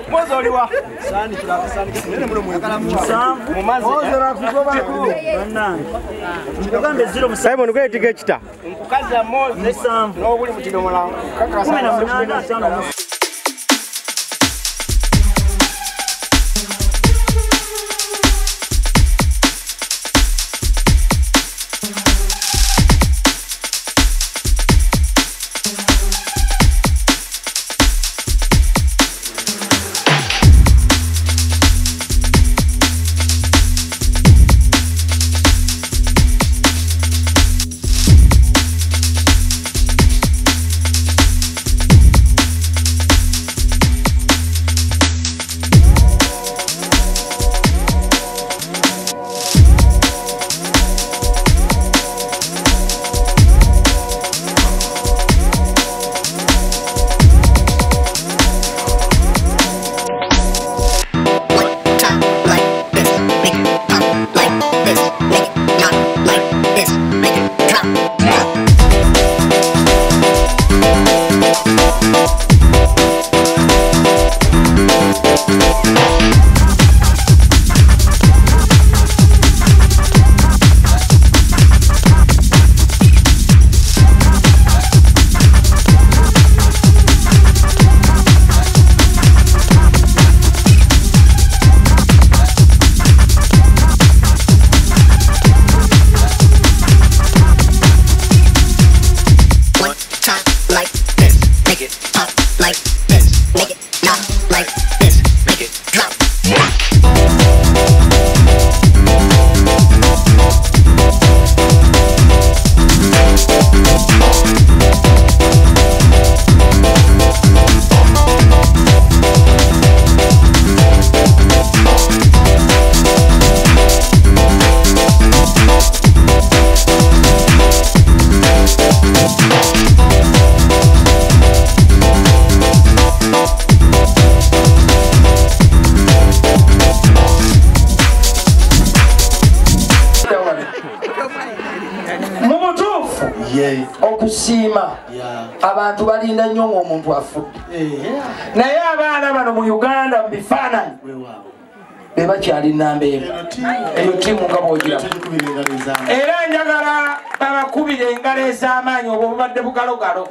Mwanzo oliwa sani kila sani kinene mulo musanvu mumazi ozera kugoba banani ndogambe zero musanvu Simon kwete gekita nkukazi ya moze musanvu no buli mutidomola kakasa 18 Okusima abantu balinda nnyo omuntu afudde naye abaana bano mu Uganda bifaananyi beba kyali namba eyo tiimu nga bw'ogira era njagala babakubira engalo ez'amaanyi obwo bubadde bugalogalo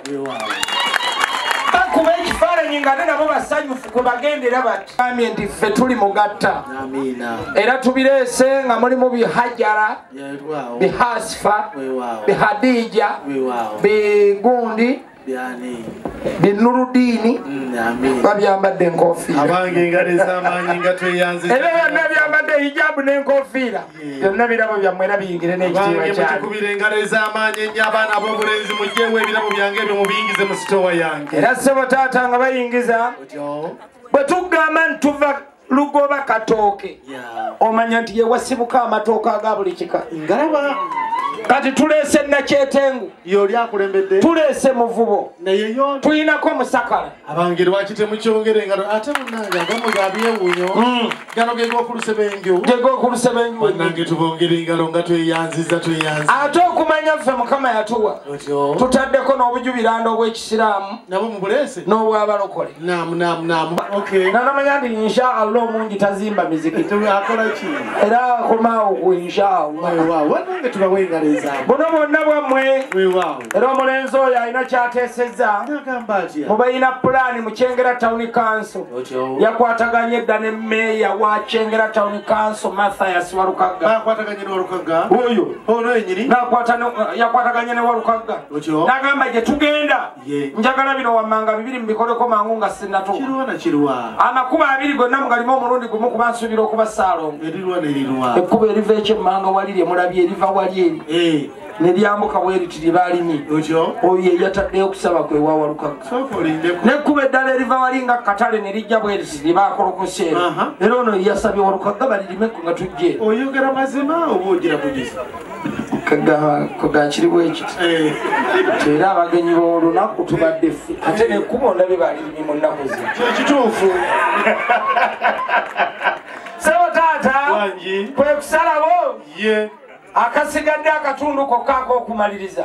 bakuba ekifaananyi nga ate nabo basanyufu kwe bagendera bati amye nti ffe tuli mugatta era tubireese nga mulimu bihajjara bihasifa bihadija bigundi binurudiini babyambadde enkofiira abange engalo ez'amaanyi nga tweyanzizza era byonna byambadde hijabu n'enkofiira byonna birabo byammwe era biyingire n'ekitiibwa kyabwe mutukubira engalo ez'amaanyi ennyo abaana ab'obulenzi mugyewo ebirabo byange ebyo mubiyingize mu sitowa yange era ssebo taata nga bayingiza bwe tugamba nti tuva Lugoba Katooke omanya nti yewasibuka amatooke aga buli kika ngalaba kati tuleese Nakyetengu yoli akulembedde tuleese Muvubo naye yo tuyinako Musakala abange lwaki temukyongere engalo ate munnange agamu gabyewuunyo gano geg'okulusebenju bannange tubongere engalo nga tweyanziza ate okumanya ffe Mukama yatuwa tutaddeko n'obujubiranda obw'ekisiraamu nabo mubuleese n'obwabalokole nanamanya nti inshaallah omungi tazimba mizikiti akola ki era akomaawo ku inshaallah wannange tubawe engalo ezaamu buno bwonna bwammwe era omulenzi oyo alina kyateesezza mubayina pulaani mu Kyengera Town Council yakwataganye edda ne meeya wa Kyengera Town Council Mathias Walukagga oyo yakwataganye ne Walukagga n'agamba gye tugenda njagala bino wammanga bibiri mubikoleko mangu nga sinnatuuka amakubo abiri gonna mugalimu omulundi gumu kuba nsuubira okuba Ssaalongo ekkubo eriva ekyemmanga wali lye mulabye eriva wali eri ne lyambuka bweriti lye baalimye oyo yeyataddeyo okusaba kwe wa Walukagga n'ekkubo eddala eriva wali nga Katale ne lijja bweriti lye baakolokose era ono yasabye Walukagga balirime nga tujje oyogera mazima oba ogira bugizi kagakiri bwekiti era abagenyi b'olunaku tubadde ffe ate n'ekkubo ndabye balirimi mu nnaku zino kyekituufu sebo taata kwe kusalabo akasigadde akatundu kokkaako okumaliriza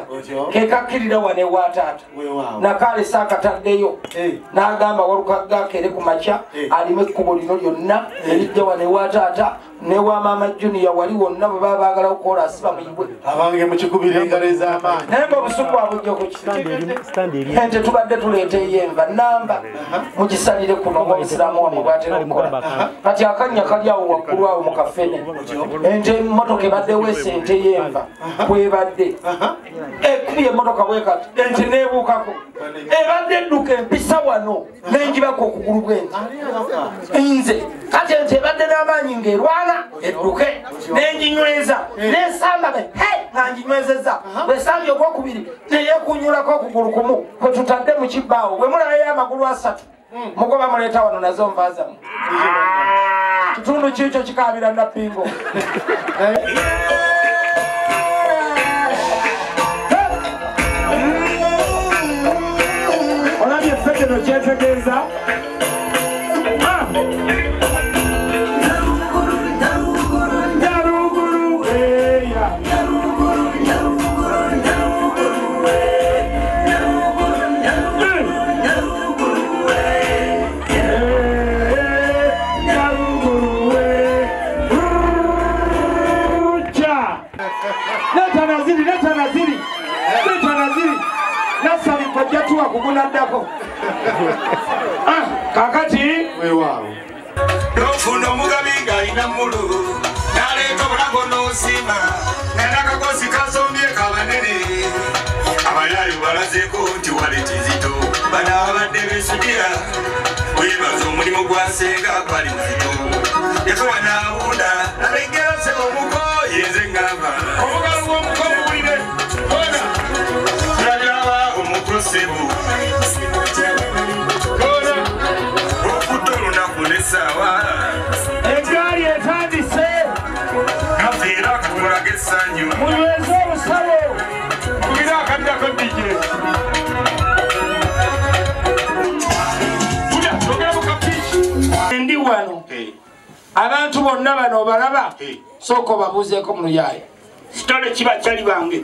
kekakkirira wane wa taata nakaale saakataddeyo n'agamba walukaggaako eri ku makya alimu ekkubo lino lyonna erijja wane wa taata ne wa maama juniya wali wonna bwe baba baagala okukola asiba muyibwe abange mukikubira engalo ez'amaanyi naye ngaobusuku abujja kuki ente tubadde tuleeta ey'enva namba mugisalire kuno ngaobusiramu wamwe bwatera okukola kati akannya kali awo waggulu awo mu kafene ente emmotoka ebaddewo esente y'enva kwebadde ekubye emmotoka bwekati ente neebuukako ebadde edduka empisa wano nenjibako okugulu bw'ente nze kati ente ebadde n'amaanyi ng'erwana edduke nenginyweza nesamba nga nginywezezza bwesambye ogwokubiri neyeekunyulako okugulu kumu kwe tutadde mu kibbaawo bwe mulabayo amagulu 3 mugoba muleeta wano nazo nvaazamu kitundu kiikyo kikaabira nappingo olabye effekeno kyetegeeza jatuwa kukunaddako kakati weewaawo n'ofuna omugabi ng'alina mmulu n'aleeta obulago n'osiima n'akagozi kasombye kabanene abayaayo balazeeko nti wale kizito bano abadde beesugira weebaza omulimu gwasenga gwali muzito yatowa n'awunda abengerase omuko yenze ngamba omugalu gw'omuko mubulire ona tulabiraba omukosebu ona okutta olunaku n'essaawa egaali etandise kafiira akatulaga essanyu munyweze obusabo kugira akaddako dije ndi wano abantu bonna bano obalaba sooka obabuuzeeko mu luyaayo sitole kiba kyali bange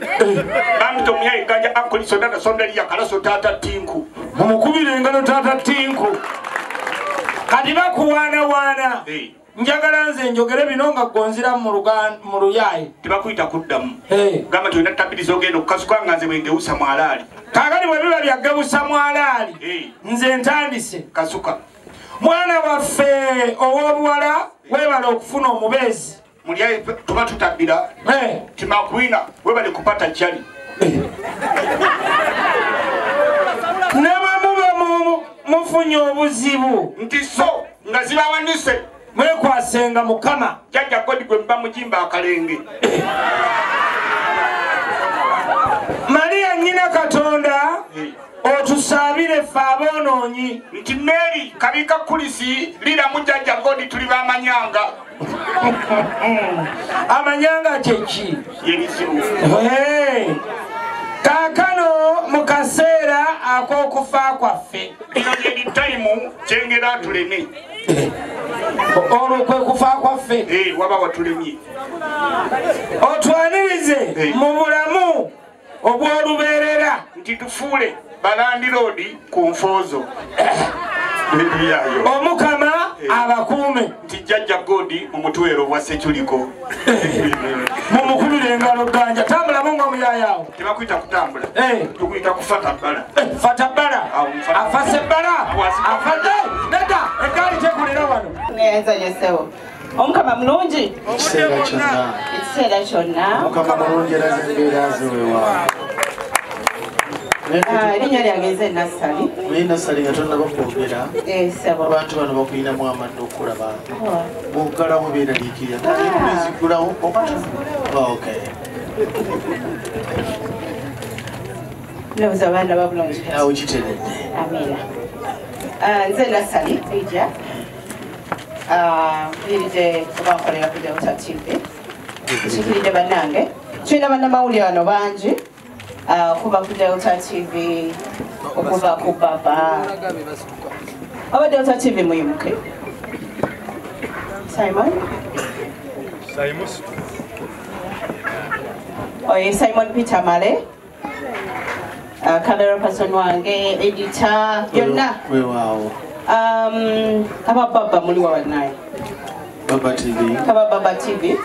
bambi tomuyaye ganja akoliso dada sondali yakalaso taata tinku mumukubire engalo taata tinku kati bakuwaanawaana njagala nze njogere bino nga gonzira mu luyaaye tebakuyita kuddamu gamba tolina tabiriza ogenda okukasuka nga nze bwengewusa mwalaali kaakati bwe biba byagebusa mwalaali nze ntandise kasuka mwana waffe ow'obuwala weebala okufuna omubeezi mulyaye tuba tutabbira timakwina webale kupata kyali ne bwe muba mufunye obuzibu nti so nga zibawanise mwekwasenga mukama jajja kodi gwe mba mujimba akalenge Mariya nnyina Katonda otusaabire ffe aboonoonyi nti Mary kabika kulisi lira mujjajja kodi tuli bamanyanga amanyanga kyeki yerisiru kaakano mu kaseera ak'okufa kwaffe ino yeri tayimu kyengera tuleme olwo kwe kufa kwaffe waba watulemye otwanirize mu bulamu obw'olubeerera nti tufuule balandiroodi ku nfoozo omukama abakuume nti jjajja godi mu mutwero bwa sekyuliko mumukubire engalo ganja tambulamu nga omuyayaawo tebakuyita kutambula tukuyita kufata bbala fata bbala afase bbala afadde nedda egaali tekulira wano nenzanyesewo omukama mulungi ekiseera kyonna mukama mulungi era zembeera zeweewaawo erinnya lyange nassali naye nassali nga tonnaba kwogera sebo abantu bano bakuyinamu amadde okulaba bwogalawo beeraliikirira nezigulawo ndowooza abaana babulungi awo kiteredde amina nze nassali ija nkiriride obankolera ku Delta TV nkikiridde bannange tulina bannamawulire wano bangi kuba ku Delta TV okuva ku baba aba Delta TV muyimuke Simon Oye Simon Peter Male. Camera person wange, editor, yonna. Wow. Ababa muli wa naye. Baba TV. Baba TV.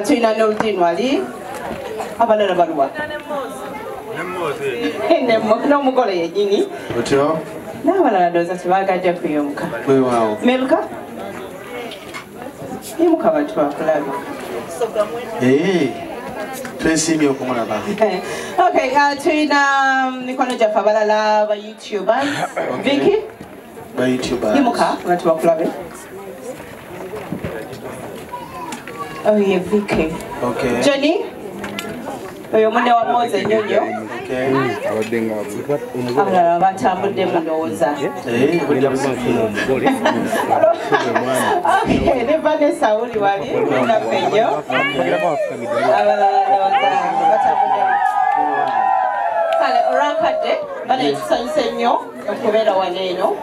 China Nordin wali. Abalala balwa. No mugole yenyini. Otyo? N'abalala doza tebagajja kuyomuka. Wow. Melka? Yimuka bantu bakulaba. Twesimye okumulaba. Okay, tuyina mikono gyaffe abalala ba YouTubers. Vicky? Ba YouTubers. Yimuka bantu bakulabe. Oh yeah, Vicky. Okay. Johnny? Oyo munne wa Moze Nyonyo. Okay. Abalala batambudde mu ndowooza. Okay, ne Vanessa uli wali naffe nnyo. Abalala ndowooza batambudde. Kale olwakadde bane tusanyuse nnyo okubeera wano eno.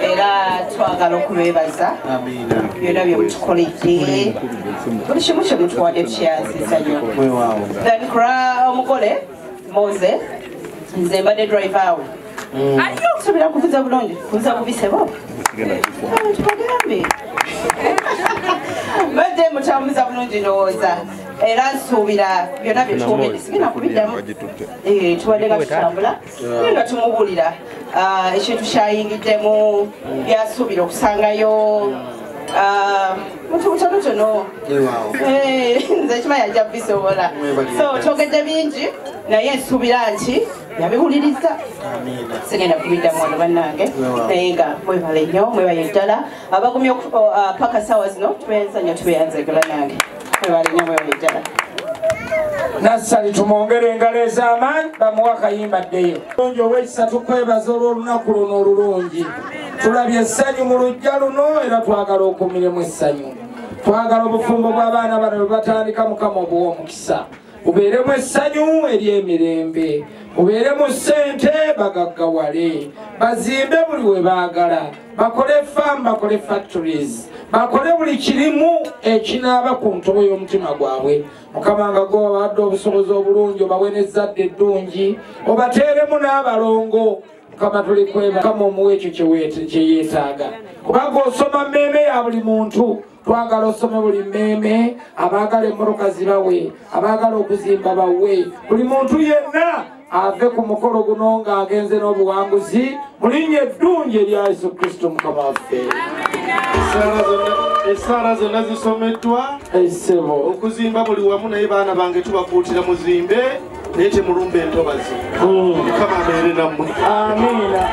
Era twagala okubeebaza. Byonna bye mutukoledde. Buli kimu kye mutuwadde tukyaziza nnyo. Then kura omugole Moze nze mbadde driver we. Nsuubira kuvuza bulungi, kuvuza bubise bo. Tubagambe. Mbadde mutambuza bulungi ndowooza. Era nsuubira byonna bye tuwomedde sigenda kubiddamu. Tubadde nga tutambula nga tumubulira ekintu kyayingiddemu byasuubira okusangayo mutu tono nze ekimanya ajja bisobola. So twogedde bingi naye nsuubira nti yabiwuliriza. Sigenda kubiddamu wano bannange naye nga mwebale nnyo mwebaye ddala abagumye paka sawa zino tubeyanza nnyo tubeyanze bannange mwebale nnyo mwebaye ddala. Nassali tumwongere engalo ez'amaanyi bamuwa akayimba ddeyo. Olungi ow'ekisa tukwebaza olw'olunaku luno olulungi. Tulabye essanyu mu lujja luno era twagala okumiremu essanyu. Twagala obufumbo bw'abaana bano bwe batandika Mukama obuwa omukisa. Bubeeremu essanyu ery'emirembe. Bubeeremu ssente bagaggawale. Bazimbe buli we baagala. Bakole faamu bakole factories. Bakole buli kirimu ekinaaba ku ntobo y'omutima gwabwe. Mukama nga gw'obawadde obusobozi obulungi obawe n'ezzadde eddungi obateeremu n'abalongo. Mukama tuli kweba Mukama omuwe ekyo kye yeetaaga. Kubanga osoma mmeeme ya buli muntu. Twagala osome buli mmeeme, abaagala emmotoka zibawe, abaagala okuzimba bawe. Buli muntu yenna ave ku mukolo guno ng'agenze n'obuwanguzi mu linnya eddungi erya Yesu Kristo Mukama waffe. Esaala zonna zisomeddwa. Essebo okuzimba buli wamu naye baana bange tubakuutira muzimbe naye temulumba entobazi. Mukama abeere nammwe. Amiina.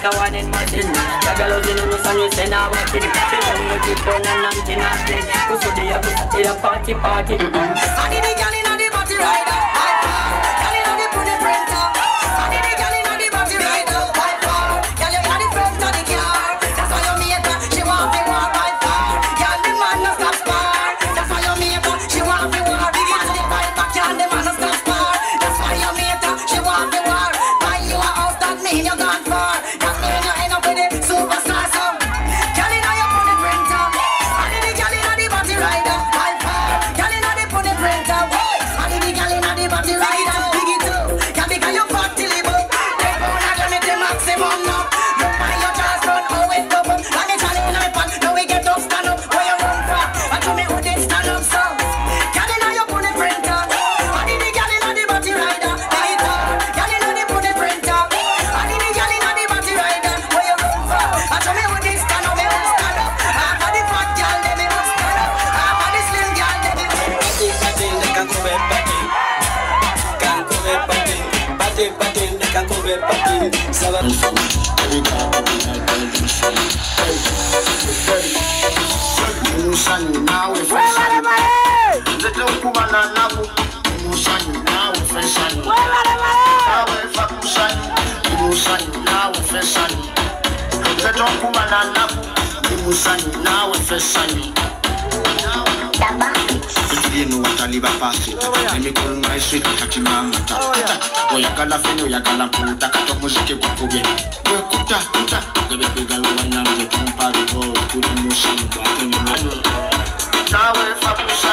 a one in Martin. The girl who's in the sun, you say now what it is. The girl who's in the sun, and I'm in a place. Who's so they have to party. I need the girl in the party rider. Girl in the put the print up. I need the girl in the party rider. Girl, you got the front of the car. That's why you meet her. She want me walk right far. Girl, the man no stop spar. That's why you meet her. She want me walk. Girl, the right back, girl, the man no stop spar. That's why you meet her. She want me walk. Buy you a house, that mean you gone far. That mean you end up with a superstar song. Girl, in your put the print up. I need the girl in the party rider. Girl, in the put the print up. I need the girl in the party rider. Big it up. Girl, because you fat till it up. They gonna give me the maximum now. Look by your jaws run, how it up. Let me tell you in my pan. Now we get up, stand up. Where you run from? I told me who they stand up, so. Girl, in your put the print up. I need the girl in the party rider. Big it up. Girl, in the put the print up. I need the girl in the party rider. Where you run from? I told me who they stand up. They must stand up. After the fat girl, they must stand up. After the slim girl, they must stand up. They can go back, party. Can go back, party. Party, they can go back, party. You know what I live a pass it. Let me call my sweet Katimama. Oyakala Feno, Yakala Puta, Katamushiki Wakufa. Kuta, the big girl one and the company for the motion. Now, if I push